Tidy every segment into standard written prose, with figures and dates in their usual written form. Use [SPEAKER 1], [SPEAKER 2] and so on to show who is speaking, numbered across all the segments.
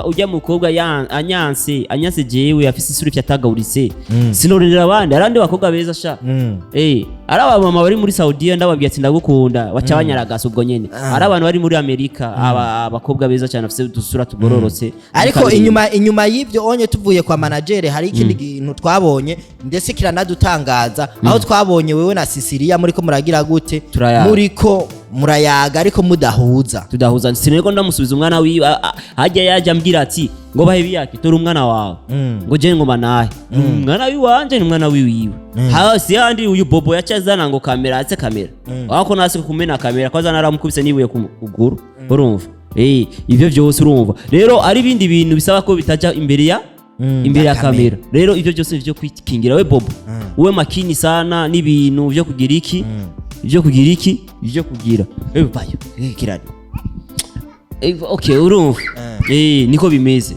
[SPEAKER 1] ujya mukobwa anyanse jewe afise isura fyatagaburitse sinorera abandi bakobwa beza sha ari abamama bari muri Saudiya ndababwiye ati ndagukunda baca banyaragasa ubwo nyene ari abantu bari muri Amerika abakobwa beza cyane afise dusura tugororotse
[SPEAKER 2] ariko inyuma y'ivyo onye tuvuye kwa manager hari ikindi kintu twabonye ndetse kiranadutangaza aho twabonye wewe na Sisiriya muriko muragira gute muriko murayaga ariko tudahuza sineko ndamusubiza umwana wiwe hajya yaje ambwira ati ngo bahebiyake tora umwana wawe ngo je ngo manahe umwana wiwanje n'umwana wiwiwe hasi yandi uyu bobo yacazana ngo kamera atse kamera wako nasi kumena kamera kwaza naramukubise nibuye kuguru urumva ivyo byose urumva rero ari bindi bintu bisaba ko bitaja imbere ya kamera rero ivyo byose byo kwikingira we bobo uwe makini sana n'ibintu byo kugira iki byo kugira bayo kirani okay urumva niko bimeze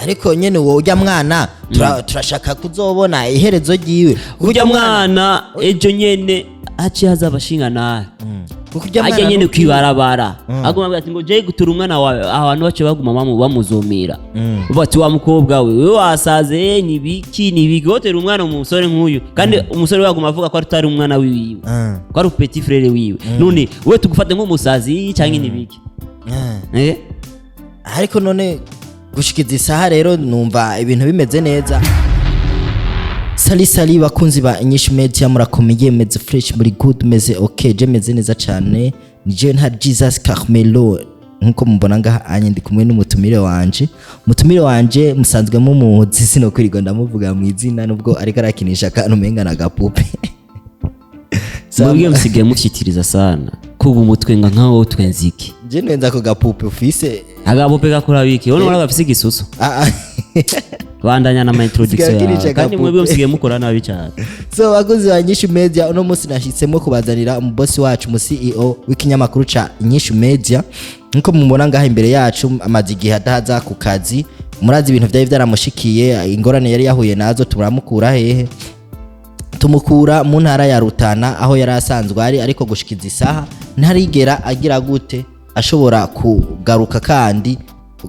[SPEAKER 2] ariko nyene wowe ujya mwana turashaka kuzobona iherezo giwe
[SPEAKER 1] ujya mwana ejo nyene aci hazabashinga naye ajya nyene kwibarabara aguma ati ngo je gutura umwana wawe abantu bace baguma bamuzomera bati wa mukobwa we wasaze nibiki gotera umwana umusore nk'uyu kandi umusore waguma avuga ko atari umwana wiwe ko ari petit frère wiwe none we tugufate nk'umusazi cyangwa nibiki
[SPEAKER 2] ariko none gushikiza isaha rero numva ibintu bimeze neza. Sali bakunzi ba INYISHU media murakomeye meze fresh muri good meze okay je meze neza cyane nije nta Jesus Carmelo nkuko mubona ngaha anye ndi kumwe n'umutumire wanje musanzwe mu muzi sino kwirirwa ndamuvuga mu izina nubwo ariko arakinisha kantu menga na gapupe
[SPEAKER 1] Mwebwe musigaye mushyikiriza sana kuba umutwe nkaho twenziki
[SPEAKER 2] je nwenza ko gapupe ufise
[SPEAKER 1] agapupe gakora biki wowe uragafise igisusu bandanya na introduction kandi mwebwe musigaye mukora nabi cyane.
[SPEAKER 2] So baguzi ba INYISHU media uno munsi nashitsemo kubazanira umubosi wacu mu CEO w'ikinyamakuru ca INYISHU media nko mubona ngaha imbere yacu amazigihe adaza ku kazi murazi ibintu byari byaramushikiye ingorane yari yahuye nazo turamukura hehe tumukura mu ntara ya Rutana aho yari asanzwe ari ariko gushikiza isaha ntarigera agira gute ashobora kugaruka kandi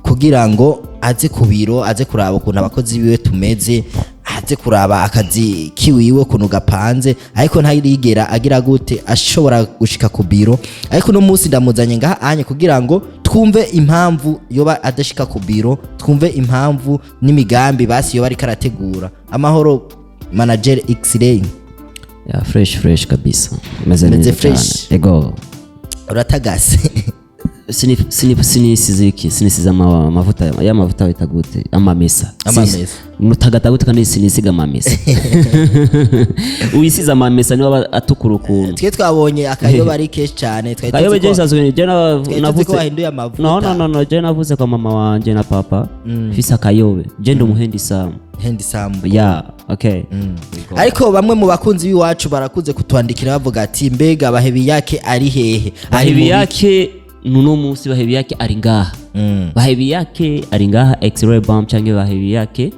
[SPEAKER 2] kugira ngo aze kubiro aze kuraba ukuntu abakozi biwe tumeze aze kuraba akazi kiwiwe kuno gapanze ariko ntarigera agira gute ashobora gushika ku biro ariko no munsi ndamuzanye ngaha anye kugira ngo twumve impamvu yoba adashika ku biro twumve impamvu n'imigambi basi yoba ari karategura. Amahoro manager X-ray
[SPEAKER 1] ya fresh kabisa meze neza
[SPEAKER 2] fresh
[SPEAKER 1] ego
[SPEAKER 2] uratagase
[SPEAKER 1] sinisiza amavuta bitagute amamesa mutagataguta kandi sinisiga amamesa uyisiza amamesa niba atukura ukuntu
[SPEAKER 2] twe twabonye akayoba ari kesh cyane
[SPEAKER 1] kayoba je sazwe je navuze
[SPEAKER 2] ko wahinduye amavuta
[SPEAKER 1] no je navuze kwa mama wanje na papa fisa kayobe je ndo muhendi sam ya okay
[SPEAKER 2] ariko bamwe mu bakunzi biwacu barakuze kutwandikira bavuga ati mbega bahebiyake ari hehe
[SPEAKER 1] bahebiyake nuno munsi bahebiyake ari ngaha bahebiyake ari ngaha X-ray bomb cyangwa bahebiyake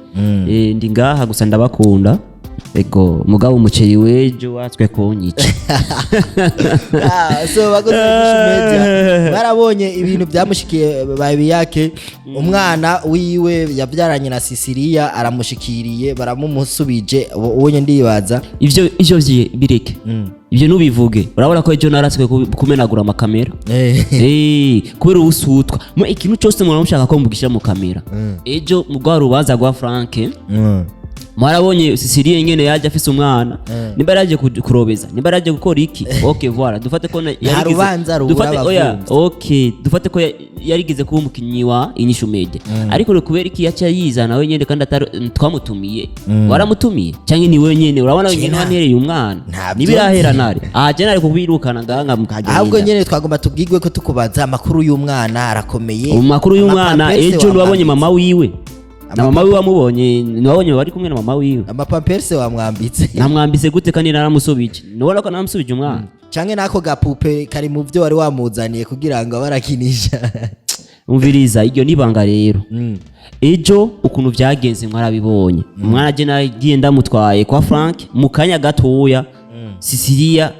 [SPEAKER 1] ndi ngaha gusa ndabakunda ego mugabo umuceri wejo watswe konyica
[SPEAKER 2] so bagoze media barabonye ibintu byamushikiye bahebiyake umwana wiwe yabyaranye na Sisiriya aramushikiriye baramumusubije ubonye ndibaza
[SPEAKER 1] ivyo bireke ibyo nubivuge urabona ko ejo naratswe kumenagura amakamera kubera ubusutwa mu ikintu cyose muramushaka ko mbugisha mu kamera ejo mugwa rubaza gwa Frank marabonye Sisiriya nyene yaje afise umwana nimba yaraje kurobeza nimba yaraje gukora iki okay voilà dufate ko dufate ko yarigize kuba umukinyi wa INYISHU media ariko kubera iki yacha yizana we nyene kandi twamutumiye waramutumiye cyangwa ni we nyene urabona nyene wanereye umwana nibirahera nari je nari kubirukana nganga mukagenda
[SPEAKER 2] ahubwo nyene twagomba tubwigwe ko tukubaza amakuru y'umwana arakomeye
[SPEAKER 1] amakuru y'umwana ejo wabonye mama wiwe na mama wiwe wamubonye niwabonye bari kumwe na mama wiwe
[SPEAKER 2] amapamperse wamwambitse
[SPEAKER 1] namwambise gute kandi naramusubije nubona ko naramusubije umwana
[SPEAKER 2] canke nako gapupe kari mu byo wari wamuzaniye kugira ngo barakinisha
[SPEAKER 1] umviriza iryo nibanga rero ejo ukuntu byagenze mwarabibonye umwana je nagiye ndamutwaye kwa Frank mu kanya gatoya Sisiriya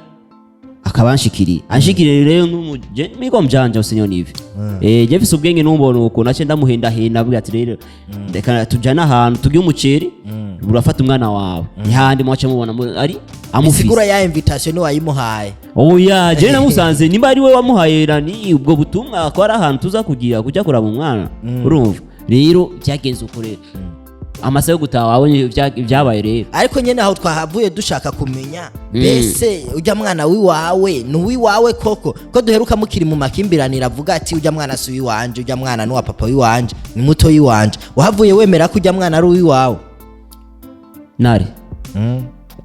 [SPEAKER 1] akabanshikiriye anshikiriye rero nk'umuje miko mjanja usinyo nivi je mfise ubwenge numbona uko nace ndamuhenda henda avuga ati rero reka tujana ahantu tugiye umuceri urafata umwana wawe ntihandi mwace mubona ari amufise
[SPEAKER 2] sigura ya invitation wayimuhaye
[SPEAKER 1] oya je namusanze nimba ari we wamuhaye rani ubwo butumwa akora ahantu tuza kugira kujya kuraba umwana urumva rero cyagenze uko rero amasayo gutaha wabonye byabaye rero
[SPEAKER 2] ariko nyene aho twahavuye dushaka kumenya bese ujya mwana wiwawe nuwiwawe koko ko duheruka mukiri mu makimbiranira avuga ati ujya mwana si wiwanje ujya mwana nuwa papa wiwanje ni muto wiwanje wahavuye wemera ko ujya mwana ari wiwawe
[SPEAKER 1] nari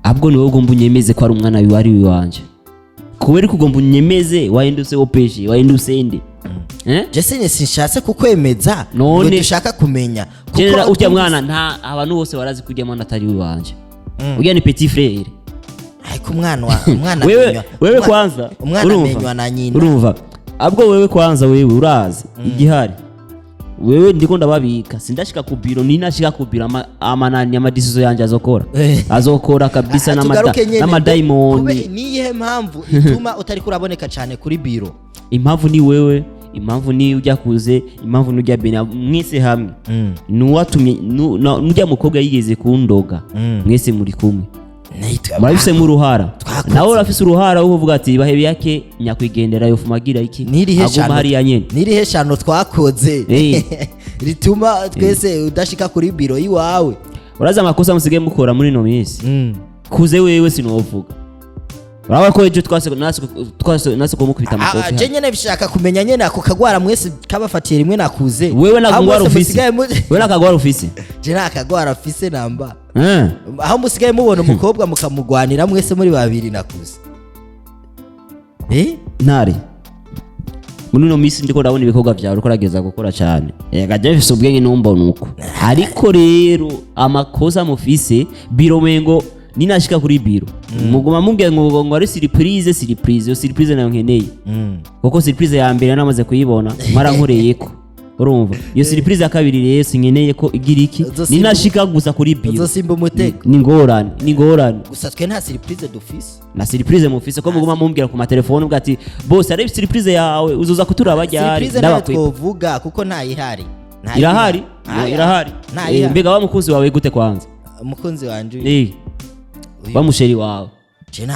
[SPEAKER 1] abwo niwe ugomba unyemeze ko ari umwana wiwari wiwanje kubera ko ugomba unyemeze wahindutse opeje wahindutse inde
[SPEAKER 2] Jesse sinshatse kukwemeza ngo dushaka kumenya
[SPEAKER 1] kuko ujya mwana nta abantu bose barazi kujya mwana atari wanje ujya ni petit frère
[SPEAKER 2] ariko umwana
[SPEAKER 1] wewe kwanza
[SPEAKER 2] umwana amenywa na nyina
[SPEAKER 1] urumva abwo wewe kwanza wewe urazi igihari wewe ndiko ndababika sindashika ku biro ninashika ku biro amanani amadisizo yanje azokora kabisa na diamond
[SPEAKER 2] niye mpamvu ituma utari kuraboneka cyane kuri biro
[SPEAKER 1] impamvu ni wewe impamvu ni ujya kuze impamvu nujya bena mwese hamwe nuwatumye nujya mukobwa yigeze kundoga mwese muri kumwe murabise mu ruhara nawe urafise uruhara uvuga ati bahebiyake nyakwigendera yo fumagira iki aguma hari yanyene
[SPEAKER 2] nirihe shano twakoze rituma twese udashika kuri biro yiwawe
[SPEAKER 1] uraza amakosa musige mukora muri no minsi kuze wewe sinovuga urabona ko ejo twase kumukubita amakofi
[SPEAKER 2] je nyene bishaka kumenya nyene ako kagwara mwese kabafatiye rimwe nakuze
[SPEAKER 1] wewe nakagwara ufise wewe nakagwara ufise
[SPEAKER 2] je nakagwara ufise namba aho musigaye mubona umukobwa mukamugwanira mwese muri babiri nakuze
[SPEAKER 1] ntari muri no misi ndiko ndabona ibikorwa byawe uko rageza gukora cyane yega je bifise ubwenge numbona uko ariko rero amakosa mufise biro mengo ninashika kuri biro muguma mumbye ngo ari surprise nayo nkeneye kuko surprise ya mbere namaze kuyibona mara nkoreyeko urumva iyo surprise ya kabiri rero sinkeneye ko igira iki ninashika gusa kuri biro
[SPEAKER 2] uzosimba umutego
[SPEAKER 1] ni ngorane
[SPEAKER 2] gusa twe nta surprise dufise
[SPEAKER 1] na surprise mufise ko muguma mumbwira ku matelefone ubwati boss ari surprise yawe uzoza kuturaba ryari
[SPEAKER 2] ndabakwivuga kuko nta ihari
[SPEAKER 1] irahari mbega wa mukunzi wawe gute kwanza
[SPEAKER 2] umukunzi wanje
[SPEAKER 1] bamusheri wawe
[SPEAKER 2] je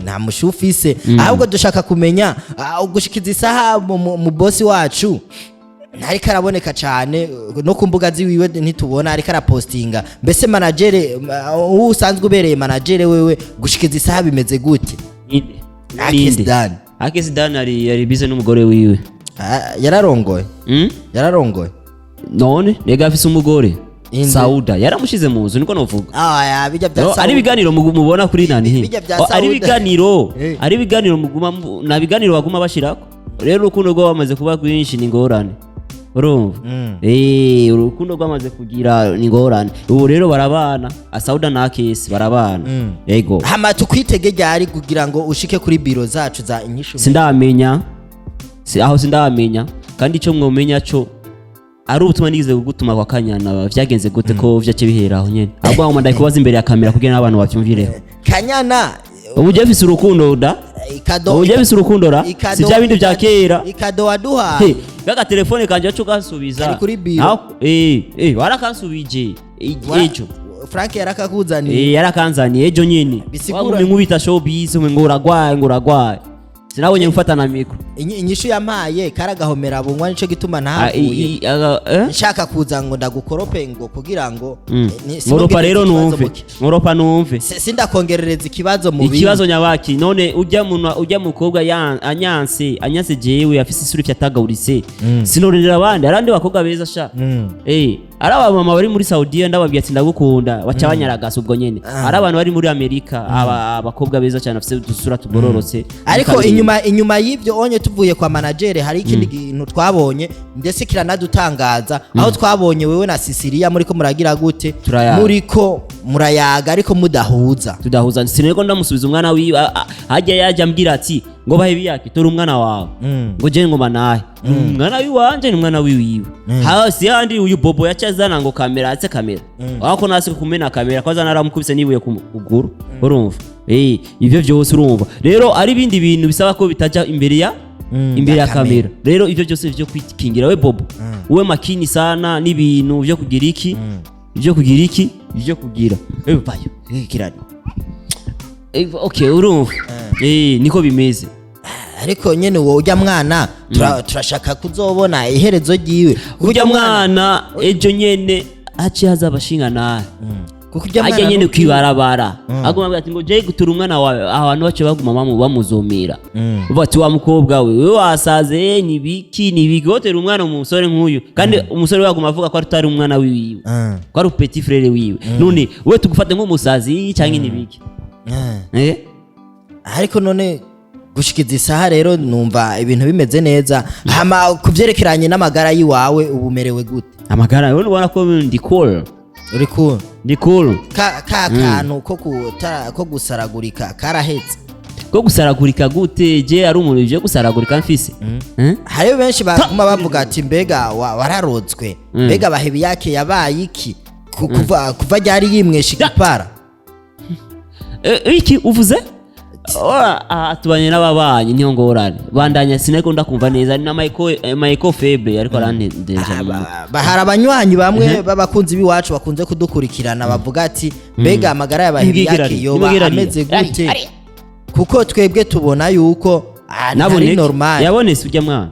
[SPEAKER 2] nta mushufise ahubwo dushaka kumenya ugushikiza isaha mu bosi wacu ntari karaboneka cyane no ku mbuga ziwiwe ntitubona ari karapostinga mbese manager usanzwe ubereye manager wewe gushikiza isaha bimeze gute
[SPEAKER 1] Akisidani ari bize n'umugore wiwe
[SPEAKER 2] yararongoye
[SPEAKER 1] none rega afise umugore Sauda yaramushize mu nzu niko novuga
[SPEAKER 2] bijya bya Sauda
[SPEAKER 1] ari biganiro mubona kuri nani ari biganiro muguma na biganiro baguma bashirako rero urukundo rwo bamaze kuba kwinshi ni ngorane urumva urukundo rwamaze kugira ni ngorane ubu rero barabana Sauda na Kesi barabana yego
[SPEAKER 2] hama tukwitege ryari kugira ngo ushike kuri biro zacu za inyishu
[SPEAKER 1] sindamenya kandi ico mwomenya cyo ari ubutumwa nigize kugutuma kwa Kanyana vyagenze gute ko vyace biheraho nyene ahubwo aho ndaye kubaza imbere ya kamera kugira n'abantu bavyumvireho
[SPEAKER 2] Kanyana
[SPEAKER 1] ubuje bifise urukundo da ubuje bifise urukundo ra si bya bindi vya kera
[SPEAKER 2] ikado waduha
[SPEAKER 1] gaga telefone kanje cyo gasubiza warakansubije ejo
[SPEAKER 2] Frank yarakakuzaniye
[SPEAKER 1] yarakanzaniye ejo nyene wagumye nkubita showbiz ngo uragwaye sinabonye mfata na mikro
[SPEAKER 2] inyishu yampaye karagahomera bunywa nico gituma ntahuye nshaka kuza ngo ndagukorope ngo kugira ngo
[SPEAKER 1] ngoropa rero numve
[SPEAKER 2] sindakongerereza ikibazo mu bindi
[SPEAKER 1] ikibazo nyabaki none ujya mukobwa anyanse jewe afise isuri fyatagaburise sinorera abandi bakobwa beza sha ari abamama bari muri Saudiya ndababwiye ati ndagukunda baca banyaragasa ubwo nyene ari abantu bari muri Amerika abakobwa beza cyane afise dusura tugororotse
[SPEAKER 2] ariko inyuma y'ibyo onye tuvuye kwa manager hari ikindi kintu twabonye ndetse kiranadutangaza aho twabonye wewe na SISIRIYA muri ko muragira gute muri ko murayaga ariko
[SPEAKER 1] tudahuza sineko ndamusubiza umwana wiwe hajya yaje ambwira ati ngo bahebiyake tora umwana wawe ngo je ngo manahe umwana wiwanje ni umwana wiwiwe hasi yandi uyu bobo yacazana ngo kamera atse kamera wako nasi kumena kamera kwaza naramukubise nibuye kuguru urumva ivyo byose urumva rero ari bindi bintu bisaba ko bitaja imbere ya kamera rero ivyo byose byo kwikingira we bobo uwe makini sana n'ibintu byo kugira iki byo kugira bayo kirani okay urumva niko bimeze
[SPEAKER 2] ariko nyene wowe ujya mwana turashaka kuzobona iherezo ryiwe
[SPEAKER 1] ujya mwana ejo nyene haci hazabashinga naye kuko ujya mwana nyene kwibarabara agomba ati ngo je gutura umwana wawe abantu bace baguma bamuzomira bati wa mukobwa we wasaze ni biki gotera umwana umusore nk'uyu kandi umusore waguma avuga ko atari umwana wiwe ko ari petit frère wiwe none we tugufate nk'umusazi cyangwa ni biki
[SPEAKER 2] ariko none gushikiza isaha rero numva ibintu bimeze neza hama kuvyerekeranye n'amagara yiwawe ubumerewe gute
[SPEAKER 1] amagara rero ubona ko ndi cool ndi cool
[SPEAKER 2] kantu ko gusaragurika karahetse
[SPEAKER 1] ko gusaragurika gute je ari umuntu uje gusaragurika mfise
[SPEAKER 2] hari benshi baguma bavuga ati mbega wararodzwe mbega bahebiyake yabaye iki kuva ryari yimwesha igipara
[SPEAKER 1] iki uvuze tubanye n'ababanyi niyo ngorane bandanya sineko ndakumva neza ni na Michael Febre ariko arandendeje
[SPEAKER 2] bahara abanywanyi bamwe babakunzi biwacu bakunze kudukurikirana bavuga ati mbega amagara y'abahebiyake yoba ameze gute kuko twebwe tubona yuko ari normal
[SPEAKER 1] yabonese ujya mwana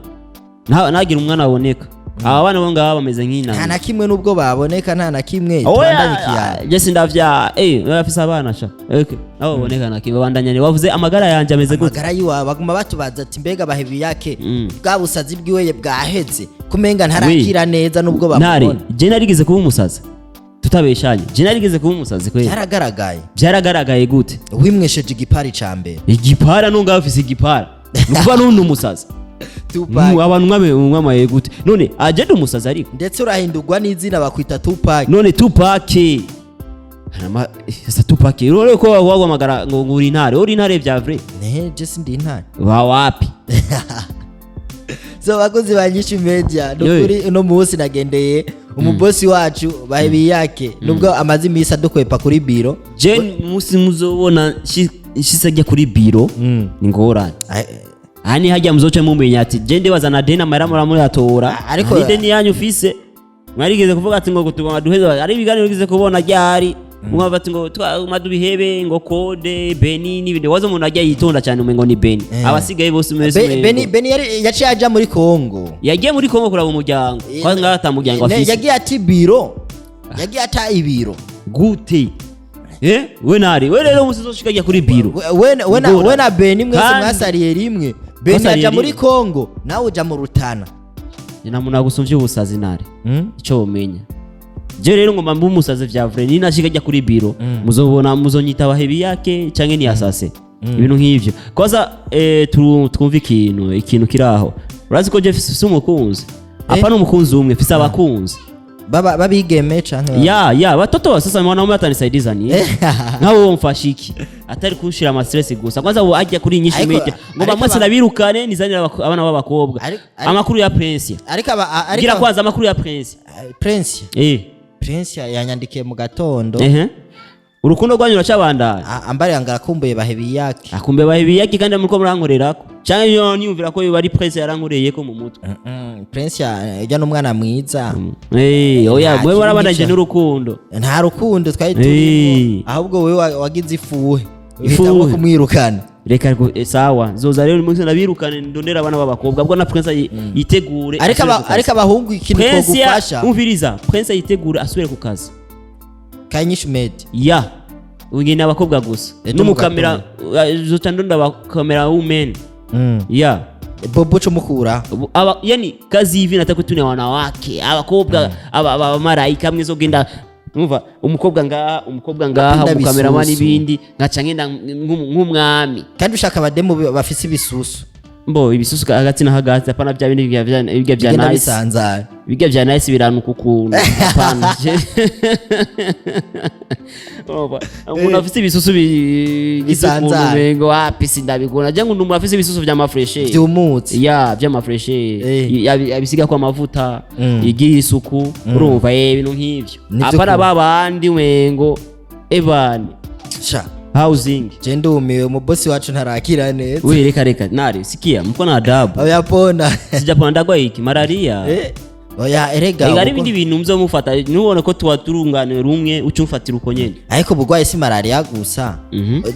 [SPEAKER 1] nagira umwana aboneka aba bana bo ngaba bameze nk'ina
[SPEAKER 2] nta nakimwe nubwo baboneka nta nakimwe twandanye kiyaye
[SPEAKER 1] je sindavya bafise abana sha okay abo boneka nakimwe bandanye wavuze amagara yanje ameze gute
[SPEAKER 2] amagara yiwa baguma batubaza ati mbega bahebiyake bwabusazi bwiwe bwaheze kumenga ntarakira neza nubwo babona
[SPEAKER 1] je narigeze kuba umusazi tutabeshanye je narigeze kuba umusazi kweli byaragaragaye gute
[SPEAKER 2] wimwesheje igipari cambere
[SPEAKER 1] igipara nunga bafise igipara nukuba nundi umusazi abantu mwamaye gute none agenda umusazi ariko
[SPEAKER 2] ndetse urahindurwa n'izina bakwita Tupac
[SPEAKER 1] none Tupac rero ko wagwamagara ngo uri intare vya vrai
[SPEAKER 2] je sindi intare
[SPEAKER 1] wapi
[SPEAKER 2] so bakozi banyisha media nukuri uno munsi nagendeye umubosi wacu bahebiyake nubwo amazi imisi adukwepa kuri biro
[SPEAKER 1] je musi muzobona shisajya kuri biro ni ngorane ani hajya muzoce mumenya ati je ndibazana dena maramura muri atora ariko deni yanyu ufise mwarigeze kuvuga ati ngo gutuma duheza ari ibiganiro bigize kubona ryari mwabati ngo madubihebe ngo kode beni n'ibindi wazo umuntu ajya yitonda cyane umengo ni beni abasigaye bose
[SPEAKER 2] beni yaciye aja muri Kongo
[SPEAKER 1] yagiye muri Kongo kuraba umuryango kwa ngata muryango afise
[SPEAKER 2] yagiye ati biro yagiye ata ibiro
[SPEAKER 1] gute we rero musizoshikajya kuri biro
[SPEAKER 2] we na beni mwese mwasariye rimwe beni aja muri Kongo nawe uja mu Rutana
[SPEAKER 1] namuna gusumvye ubusazi nare ico umenya je rero ngomba mbu umusazi vya vrai ni nashikajya kuri biro muzobona muzonyita bahebiyake canke ni asase ibintu nk'ivyo koza twumva ikintu kiraho urazi ko je fise umukunzi apa n'umukunzi umwe fise abakunzi
[SPEAKER 2] babigeme canke
[SPEAKER 1] ya batoto sasa mwana umwe atanisaidiza ni nkawo mfashiki atari kushira ama stress gusa kwanza wo ajya kuri nyinshi media ngo bamwase nabirukane nizanira abana b'abakobwa amakuru ya Prince gira kwanza amakuru ya
[SPEAKER 2] Prince yanyandikiye mu gatondo
[SPEAKER 1] urukundo rwanyu racabandana
[SPEAKER 2] ambari angarakumbuye bahebiyake
[SPEAKER 1] akumbuye bahebiyake kandi muriko murankorerako canke yo niyumvira ko bari Prince yarankoreye ko mu mutwe
[SPEAKER 2] Prince yajya n'umwana mwiza
[SPEAKER 1] oya mwe warabandanje n'urukundo
[SPEAKER 2] nta rukundo twari turi ahubwo wewe wagize ifuwe uhitamo kumwirukana
[SPEAKER 1] reka sawa zoza rero umunsi nabirukane ndondera abana b'abakobwa bwo na Prince yitegure
[SPEAKER 2] ariko abahungu ikintu ko gufasha
[SPEAKER 1] umviriza Prince yitegure asubire ku kazi
[SPEAKER 2] kanyisha media
[SPEAKER 1] ya ungene abakobwa gusa n'umukamera zotandonda abakamera women ya
[SPEAKER 2] bobo chomukura
[SPEAKER 1] yani kazi hivi nataka tune wanawake abakobwa aba marayika mwe zogenda umva umukobwa ngaha umukameraman ibindi ngaca ngenda nk'umwami
[SPEAKER 2] kandi ushaka abademo bafise ibisusu
[SPEAKER 1] mbo ibisusu hagati na hagati apana bya bindi bigya bya nice bigya bya nice biranuka ukuntu apana umuntu afite ibisusu bigisanzwe mengo wapi sindabigona je ngo umuntu afite ibisusu bya mafreshe
[SPEAKER 2] byumutse
[SPEAKER 1] ya bya mafreshe yabisiga kwa mavuta igira isuku urumva ibintu nk'ivyo apana babandi mengo ebani
[SPEAKER 2] sha
[SPEAKER 1] housing
[SPEAKER 2] je ndumiwe mu boss wacu ntarakira neza
[SPEAKER 1] we reka nari sikia mko na adabu
[SPEAKER 2] oyapona
[SPEAKER 1] sijapona ndagwa iki malaria
[SPEAKER 2] oya erega
[SPEAKER 1] ari ibindi bintu mzo mufata nubona ko tuwaturungane rumwe ucumfatira uko nyene
[SPEAKER 2] ariko bugwaye si malaria gusa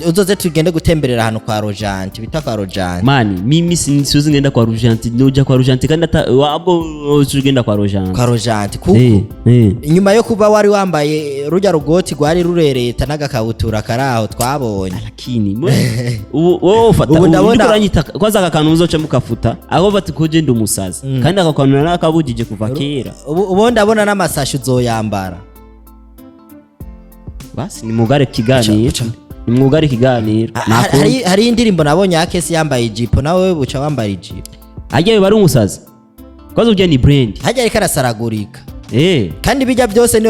[SPEAKER 2] uzoze tugende gutemberera hano kwa Rojanti bita kwa Rojanti
[SPEAKER 1] mani mimi sinsuzi ngenda kwa Rojanti noja kwa Rojanti kandi wabwo tugenda kwa Rojanti
[SPEAKER 2] kuko inyuma yo kuba wari wambaye rujya rugoti gwari rurereta nagakabutura karaho twabonye
[SPEAKER 1] lakini wowe ufata uranyita kwaza akakantu uzoca mukafuta aho batukuje ndi umusazi kandi akakantu nakabujije kuva kera
[SPEAKER 2] ubu ndabona n'amasashi uzoyambara
[SPEAKER 1] basi ni mugare kiganiro
[SPEAKER 2] hari indirimbo nabonye akesi yambaye ijipo nawe buca wambaye ijipo
[SPEAKER 1] ajye bari umusazi kwazo uje ni brand
[SPEAKER 2] hajya ariko arasaragurika kandi bijya byose ni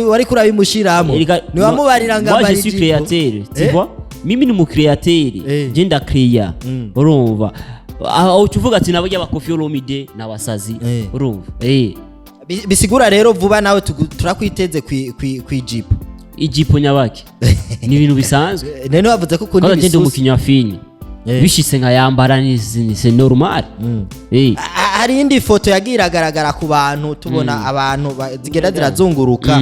[SPEAKER 2] wari kurabimushiramo ni wamubarira ngamba
[SPEAKER 1] ijipo moi je suis créateur tu vois mimi ni mu créateur je nda créa urumva aho tuvuga ati nabo y'abakofi Olomide nabasazi urumva
[SPEAKER 2] bisigura rero vuba nawe turakwiteze kwijipo
[SPEAKER 1] ijipo nyabaki ni ibintu bisanzwe
[SPEAKER 2] nene wavuze ko kundi
[SPEAKER 1] bisusu kandi umukinya wa filme bishise nka yambara ni c'est normal
[SPEAKER 2] hari indi foto yagira agaragara ku bantu tubona abantu zigenda zirazunguruka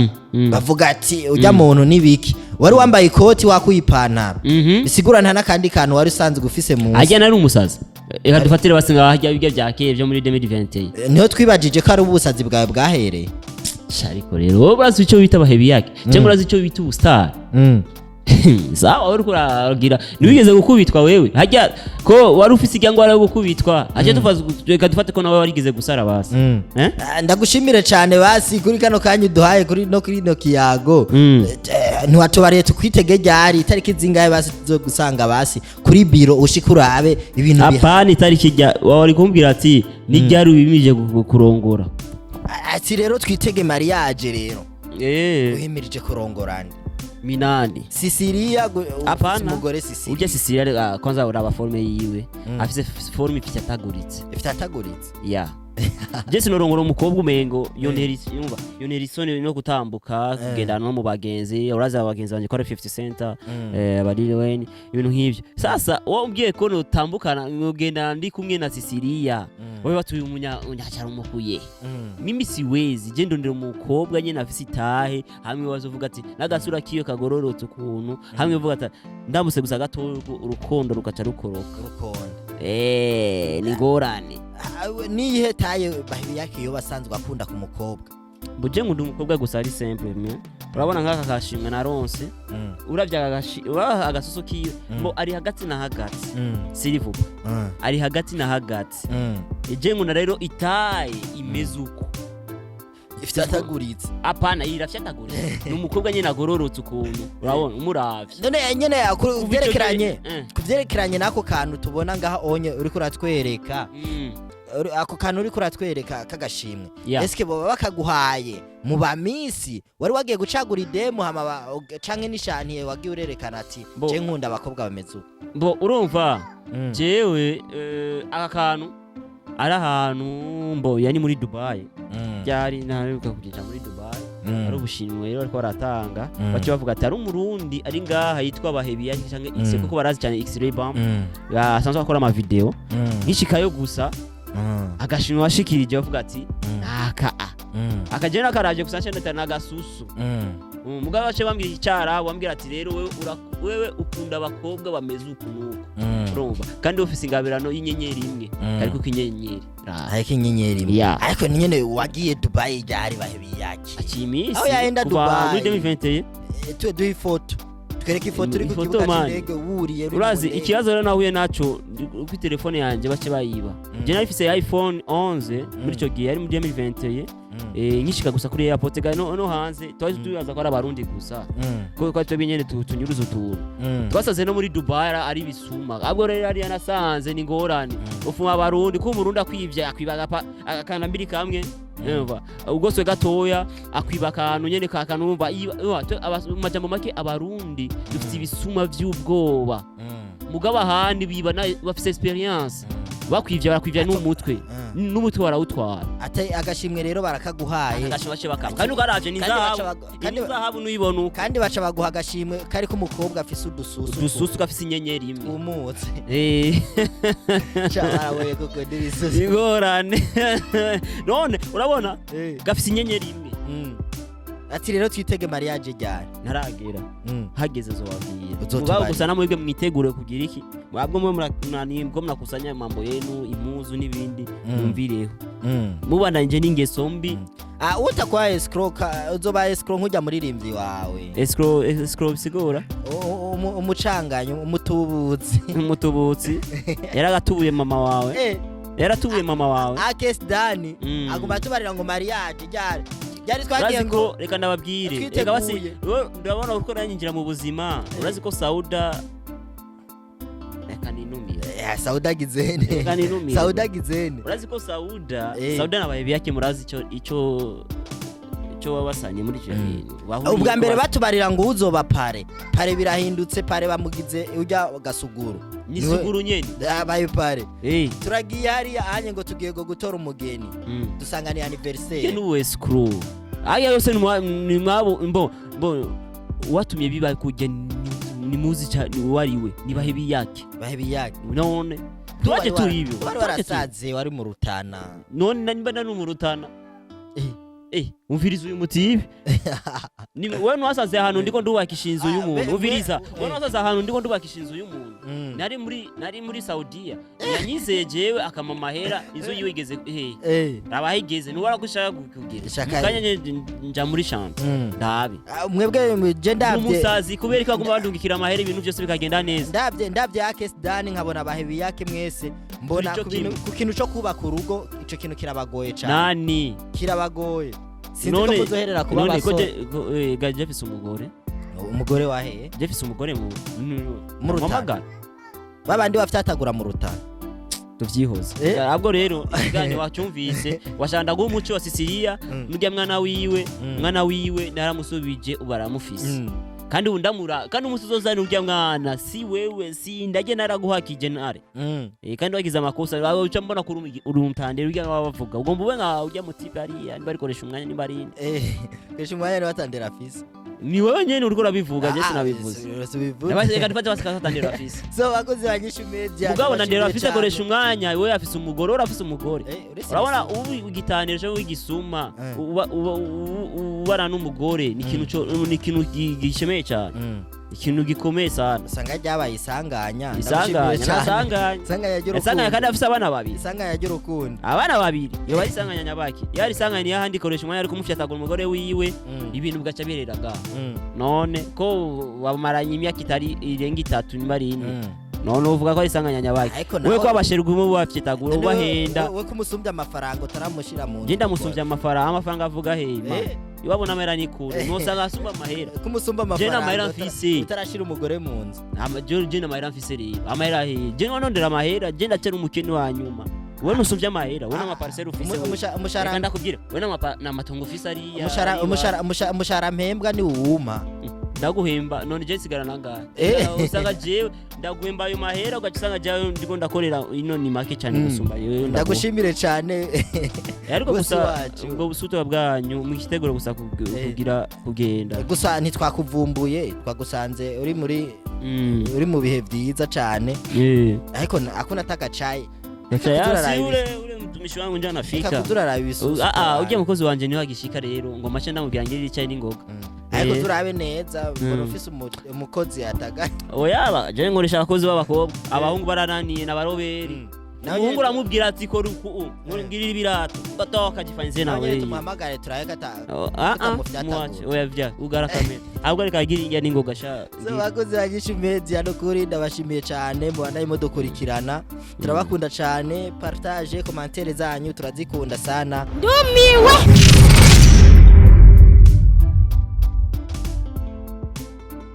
[SPEAKER 2] bavuga ati ujya muntu nibiki wari wambaye ikoti wakuyipantaro bisigura nta nakandi kantu wari usanzwe ufise mu
[SPEAKER 1] ajya nari umusazi eka dufatire basinga hajya bigya byakeye byo muri 2021
[SPEAKER 2] niho twibajije ko ari ubusazi bwawe bwahereye
[SPEAKER 1] shariko rero wowe urazi icyo bita bahebiyake cyangwa urazi icyo bita ubustar sawa uri kuragira niwigeze gukubitwa wewe hajya ko wari ufise igangwa yo gukubitwa hajya reka dufate ko nawe warigeze gusara basi
[SPEAKER 2] ndagushimire cyane basi kuri kano kanyu duhaye kuri no kiyago ntiwatubariye tukwitege ryari itariki zingahe basi zo gusanga basi kuri biro ushikurabe ibintu
[SPEAKER 1] apana itariki rya wari kumbwira ati ni ryari ubimije kurongora
[SPEAKER 2] ati rero twitege mariage rero uhimirije kurongorana
[SPEAKER 1] minani
[SPEAKER 2] SISIRIYA
[SPEAKER 1] apana
[SPEAKER 2] umugore SISIRIYA
[SPEAKER 1] uje SISIRIYA kwanza uraba forme yiwe afise forme ifitataguritse ya Jesse norongora umukobwa umengo yonerisone no gutambuka kugenda no mu bagenzi uraza abagenzi banje ko ari 50 center bari Wayne ibintu nk'ivyo sasa wo umbwiye ko no tambukana ngenda ndi kumwe na SISIRIYA wowe batuye umunyacyaro umukuye mimi siwezi je ndondera umukobwa nyene afise itahe hamwe wazovuga ati nagasura kiyo kagororotse ukuntu hamwe uvuga ati ndamuse gusa gato urukondo rukaca rukoroka ni gorane
[SPEAKER 2] nihe taye bahebiyake yo basanzwe akunda ku mukobwa
[SPEAKER 1] buje ngo ndi umukobwa gusa ari simple urabona nkaka kashimwe na ronse uravya agasuso kiyo bo ari hagati na hagati sirivuba ari hagati na hagati je ngo rero itaye imezuko
[SPEAKER 2] ifitataguritse
[SPEAKER 1] apana irafyataguritse ni umukobwa nyene agororotse ukuntu urabona umuravye
[SPEAKER 2] none nyene kuvyerekeranye nako kantu tubona ngaha onye uri kuratwereka ako kantu uri kuratwereka kagashimwe eske boba bakaguhaye mu bamisi wari wagiye gucagura idemu hama canke nishantiye wagiye urerekana ati je nkunda abakobwa bameze uko
[SPEAKER 1] bo urumva jewe aka kantu ari ahantu mbo yani muri Dubai byari naheruka kugenda muri Dubai ari ubushinwe rero ariko baratanga bace bavuga ati ari umurundi ari ngaha yitwa bahebiyake cyangwa X kuko barazi cyane X-ray bomb asanzwe akora ama video nkishikayo gusa agashinwa washikirije bavuga ati naka akagena karaje gusa cyane n'agasusu mugabo bace bambira icyara wambira ati rero wewe ukunda abakobwa bameze ukunuko urumva kandi ofisi ingabirano y'inyenyeri imwe ariko kinyenyeri
[SPEAKER 2] ariko inyenyeri imwe ariko nyene wagiye Dubai ryari bahebiyake
[SPEAKER 1] akimisi
[SPEAKER 2] aho yaenda Dubai
[SPEAKER 1] muri 2021
[SPEAKER 2] duhe ifoto twereke ifoto iri ku kibuga cy'indege wuriye
[SPEAKER 1] urazi ikibazo rero nahuye naco kuri telefone yanje bace bayiba je narifise iPhone 11 muri cyo gihe ari mu 2021 nkishika gusa kuri airport ga no hanze twaje tuyaza ko ari abarundi gusa ko twabinyene tunyuruza utuntu twasaze no muri Dubai ari bisuma abwo rero ari yanasanze ni ngorane ufuma abarundi ko umurundi akwivya akwibaga akana mbiri kamwe Yumva ugoswe gatoya akwiba kantu nyene kakanumva amajambo make abarundi dufite ibisuma vy'ubwoba mugaba ahandi biba bafite experience bakwivya n'umutwe n'umutwe warawutwara
[SPEAKER 2] ate agashimwe rero barakaguhaye
[SPEAKER 1] agashimwe bakamba kandi ugaraje ni zahabu nuyibona
[SPEAKER 2] kandi baca baguha agashimwe kari ko umukobwa afise
[SPEAKER 1] udususu gafise inyenyeri imwe
[SPEAKER 2] umutse
[SPEAKER 1] cyarawe koko ndibisusu ingorane none urabona gafise inyenyeri imwe
[SPEAKER 2] ati rero twitege mariage ryari
[SPEAKER 1] ntaragera hageze zo wabwira mugabo gusa namwebwe mwitegure kugira iki mwabwo mwe murakusanya mambo yenu imuzu n'ibindi mumvireho mubana nje n'ingeso mbi
[SPEAKER 2] utakwa uzoba escrow nkujya muri rimvi wawe
[SPEAKER 1] escrow sigura
[SPEAKER 2] umucanganyo umutubutsi
[SPEAKER 1] yaragatubuye mama wawe yaratubuye mama wawe
[SPEAKER 2] akes dani agomba tubarira ngo mariage ryari yari twagiye ngo
[SPEAKER 1] reka ndababwire reka basi ndabona uko nanyinjira mu buzima urazi ko Sauda reka ninumira
[SPEAKER 2] Sauda gizene urazi ko Sauda n'abahebiyake murazi ico wabasanye muri cyo ubwa mbere batubarira ngo uzoba pare birahindutse pare bamugize ujya gasuguru
[SPEAKER 1] ni suguru nyene
[SPEAKER 2] abaye pare turagiye hari anye ngo tugiye go gutora umugeni dusanga ni anniversaire
[SPEAKER 1] n'uwe screw aya yose ni mwabo mbo watumye biba kujya ni muzi cyane wariwe ni bahebiyake none twaje turibi
[SPEAKER 2] wari warasaze wari mu rutana
[SPEAKER 1] none nimba mu rutana umviriza uyu mutibe ni wewe nwasaze ahantu ndiko ndubakisha inzu y'umuntu umviriza wewe nwasaze ahantu ndiko ndubakisha inzu y'umuntu nari muri Saudiya yanyizeye jewe akama mahera inzu yiwigeze abahigeze nuwara gushaka kugira kanya nja muri chance ndabe
[SPEAKER 2] mwebwe je ndavye
[SPEAKER 1] umusazi kubera ko agomba bandungikira amahera ibintu byose bikagenda neza
[SPEAKER 2] ndavye akes dani nkabona bahebiyake mwese mbona ku kintu cyo kubaka urugo ico kintu kirabagoye cyane
[SPEAKER 1] nani
[SPEAKER 2] kirabagoye sinzi ko muzoherera kuba basore
[SPEAKER 1] Jeffis
[SPEAKER 2] umugore waheye
[SPEAKER 1] Jeffis umugore mu
[SPEAKER 2] rutana babandi bafyatagura mu rutana
[SPEAKER 1] tuvyihoze abwo rero iganye wacyumvise washanda go umuco wa SISIRIYA mujya mwana wiwe naramusubije ubaramufise kandi undamura kandi umusuzozana urya mwana si wewe si ndaje naraguhakije nare kandi wagize amakosa bawe uca mbona kuri uruntande urya bavuga ugomba ube nka urya mutipe ari barikoresha umwanya nimbarinde
[SPEAKER 2] kesha umwanya ni watandera afise
[SPEAKER 1] ni wewe nyene uriko urabivuga je sinabivuze nabashaka kandi basika satandera afise
[SPEAKER 2] so bakoze banyisha media
[SPEAKER 1] mugabo nandera afise akoresha umwanya wewe afise umugore urafise umugore urabona ubu ugitanirije w'igisuma ubara n'umugore ni ikintu gishemeye cyane ikintu gikomeye sana
[SPEAKER 2] usanga ryabaye isanganya
[SPEAKER 1] kandi afise abana babiri
[SPEAKER 2] isanganya y'urukundo
[SPEAKER 1] abana babiri yo bari isanganya nyabaki yari isanganya yahandi koresha umwanya ari kumufyatagura umugore wiwe ibintu bigaca bireraga none ko bamaranye imyaka itari irenga 3 nimbarinde none uvuga ko isanganya nyabaki we ko abasherugumwe bafyatagura ubahenda
[SPEAKER 2] we kumusumbya amafaranga utaramushira mu
[SPEAKER 1] nje ndamusumbya amafaranga avuga hema ibabona amahera ni kure nosanga asumba amahera
[SPEAKER 2] kumusumba amafaranga
[SPEAKER 1] je n'amahera mfise
[SPEAKER 2] utarashira umugore mu nzu
[SPEAKER 1] je n'amahera mfise rero amahera he je nonondera amahera je ndatera umukene wa nyuma wewe nusumvye amahera wewe n'amaparcelle ufise
[SPEAKER 2] umushara
[SPEAKER 1] ndakubwira wewe n'amatongo ufise ari
[SPEAKER 2] umushara mpembwa ni uwuma
[SPEAKER 1] ndaguhemba none je sigara nangahe usanga jewe ndaguhemba ayo mahera ugacisanga jewe ndiko ndakorera ino ni make cyane gusumba yewe
[SPEAKER 2] ndagushimire cyane
[SPEAKER 1] ariko gusa ubwo busuto bwanyu mwitegura gusa kugira kugenda
[SPEAKER 2] gusa ntitwakuvumbuye twagusanze uri mu bihe byiza cyane ariko akuna tagacaye
[SPEAKER 1] ure mtumishi wangu njana fika ujya mukozi wanje ni wagishika rero ngo mace ndamubwira ngirira icyayi n'ingoga
[SPEAKER 2] ariko turabe neza ufise umukozi yataga
[SPEAKER 1] oya je nkoresha abakozi b'abakobwa abahungu barananiye n'abaroberi umuhungu uramubwira ati ko ruku ngirira ibirato gatoka gifanze nawe
[SPEAKER 2] tumuhamagare turaye gata
[SPEAKER 1] oya vya ugara kamera ahubwo reka ngirira n'ingoga sha
[SPEAKER 2] bakozi bagisha media no kuri ndabashimiye cyane mbona imodokurikirana turabakunda cyane partage commentaire zanyu turazikunda sana
[SPEAKER 3] ndumiwe